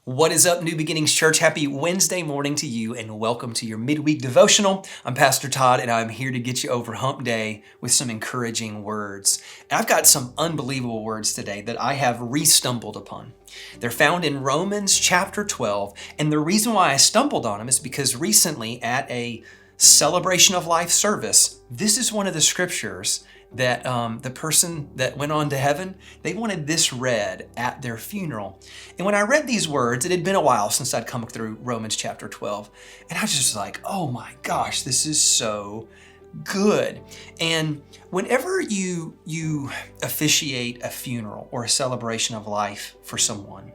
What is up, New Beginnings Church? Happy Wednesday morning to you and welcome to your midweek devotional. I'm Pastor Todd and I'm here to get you over hump day with some encouraging words. And I've got some unbelievable words today that I have re-stumbled upon. They're found in Romans chapter 12, and the reason why I stumbled on them is because recently at a celebration of life service, this is one of the scriptures that the person that went on to heaven, they wanted this read at their funeral. And when I read these words, it had been a while since I'd come through Romans chapter 12. And I was just like, oh my gosh, this is so good. And whenever you officiate a funeral or a celebration of life for someone,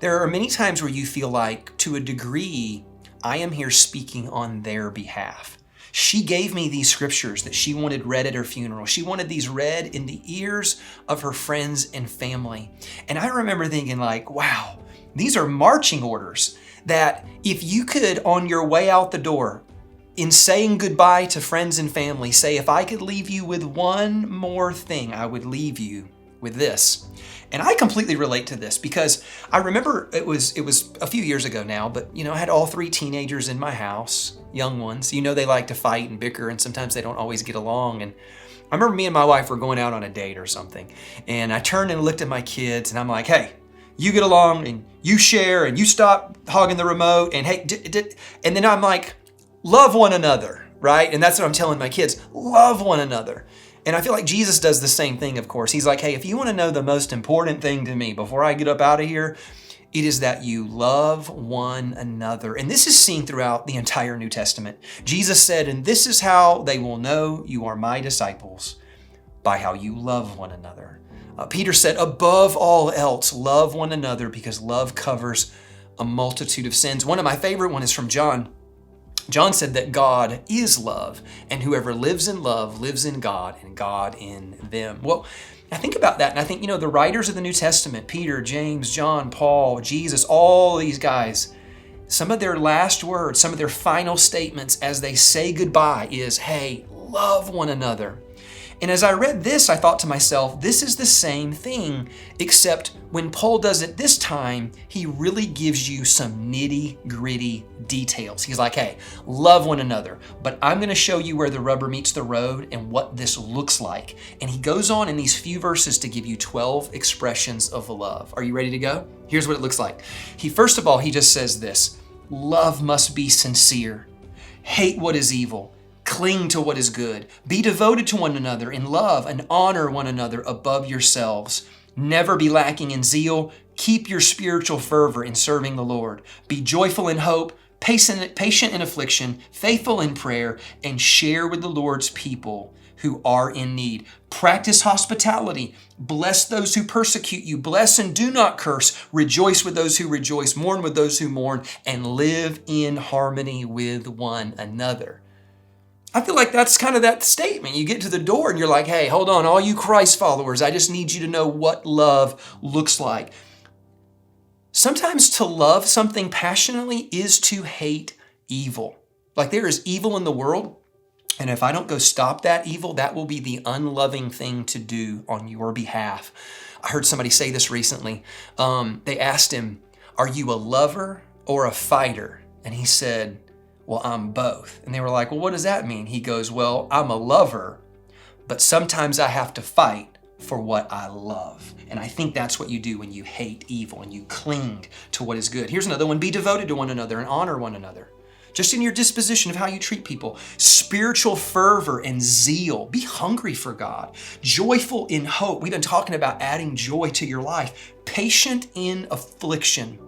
there are many times where you feel like, to a degree, I am here speaking on their behalf. She gave me these scriptures that she wanted read at her funeral. She wanted these read in the ears of her friends and family. And I remember thinking like, wow, these are marching orders that if you could, on your way out the door, in saying goodbye to friends and family, say, if I could leave you with one more thing, I would leave you with this. And I completely relate to this because I remember it was a few years ago now, but I had all three teenagers in my house, young ones. They like to fight and bicker and sometimes they don't always get along. And I remember me and my wife were going out on a date or something. And I turned and looked at my kids and I'm like, hey, you get along and you share and you stop hogging the remote and hey, and then I'm like, love one another, right? And that's what I'm telling my kids, love one another. And I feel like Jesus does the same thing, of course. He's like, hey, if you want to know the most important thing to me before I get up out of here, it is that you love one another. And this is seen throughout the entire New Testament. Jesus said, and this is how they will know you are my disciples, by how you love one another. Peter said, above all else, love one another because love covers a multitude of sins. One of my favorite ones is from John. John said that God is love, and whoever lives in love lives in God, and God in them. Well, I think about that, and I think, the writers of the New Testament, Peter, James, John, Paul, Jesus, all these guys, some of their last words, some of their final statements as they say goodbye is, hey, love one another. And as I read this, I thought to myself, this is the same thing, except when Paul does it this time, he really gives you some nitty-gritty details. He's like, hey, love one another, but I'm going to show you where the rubber meets the road and what this looks like. And he goes on in these few verses to give you 12 expressions of love. Are you ready to go? Here's what it looks like. First of all, he just says this, love must be sincere. Hate what is evil. Cling to what is good. Be devoted to one another in love and honor one another above yourselves. Never be lacking in zeal. Keep your spiritual fervor in serving the Lord. Be joyful in hope, patient in affliction, faithful in prayer, and share with the Lord's people who are in need. Practice hospitality. Bless those who persecute you. Bless and do not curse. Rejoice with those who rejoice. Mourn with those who mourn. And live in harmony with one another. I feel like that's kind of that statement. You get to the door and you're like, hey, hold on, all you Christ followers, I just need you to know what love looks like. Sometimes to love something passionately is to hate evil. Like there is evil in the world, and if I don't go stop that evil, that will be the unloving thing to do on your behalf. I heard somebody say this recently. They asked him, are you a lover or a fighter? And he said, well, I'm both. And they were like, well, what does that mean? He goes, well, I'm a lover, but sometimes I have to fight for what I love. And I think that's what you do when you hate evil and you cling to what is good. Here's another one. Be devoted to one another and honor one another. Just in your disposition of how you treat people. Spiritual fervor and zeal. Be hungry for God. Joyful in hope. We've been talking about adding joy to your life. Patient in affliction.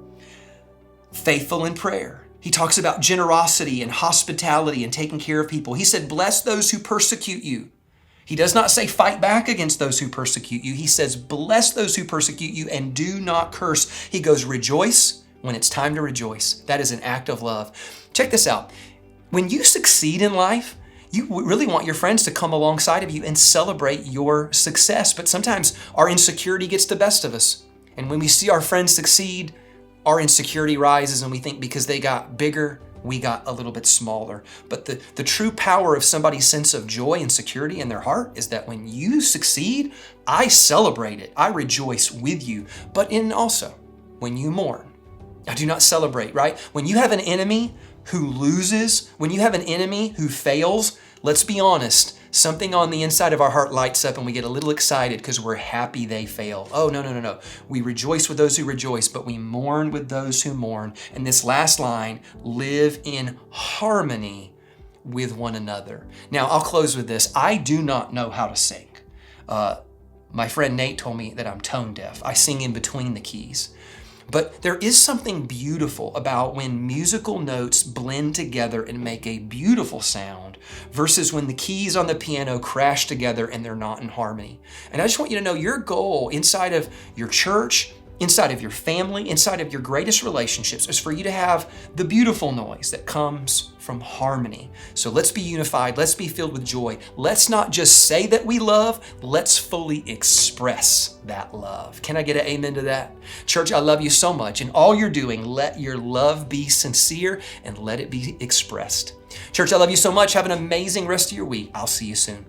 Faithful in prayer. He talks about generosity and hospitality and taking care of people. He said, bless those who persecute you. He does not say fight back against those who persecute you. He says, bless those who persecute you and do not curse. He goes, rejoice when it's time to rejoice. That is an act of love. Check this out. When you succeed in life, you really want your friends to come alongside of you and celebrate your success. But sometimes our insecurity gets the best of us. And when we see our friends succeed, our insecurity rises and we think because they got bigger, we got a little bit smaller. But the true power of somebody's sense of joy and security in their heart is that when you succeed, I celebrate it. I rejoice with you. But also, when you mourn, I do not celebrate, right? When you have an enemy who loses, when you have an enemy who fails, let's be honest, something on the inside of our heart lights up and we get a little excited because we're happy they fail. Oh, no. We rejoice with those who rejoice, but we mourn with those who mourn. And this last line, live in harmony with one another. Now, I'll close with this. I do not know how to sing. My friend Nate told me that I'm tone deaf. I sing in between the keys. But there is something beautiful about when musical notes blend together and make a beautiful sound versus when the keys on the piano crash together and they're not in harmony. And I just want you to know your goal inside of your church, inside of your family, inside of your greatest relationships is for you to have the beautiful noise that comes from harmony. So let's be unified. Let's be filled with joy. Let's not just say that we love. Let's fully express that love. Can I get an amen to that? Church, I love you so much. In all you're doing, let your love be sincere and let it be expressed. Church, I love you so much. Have an amazing rest of your week. I'll see you soon.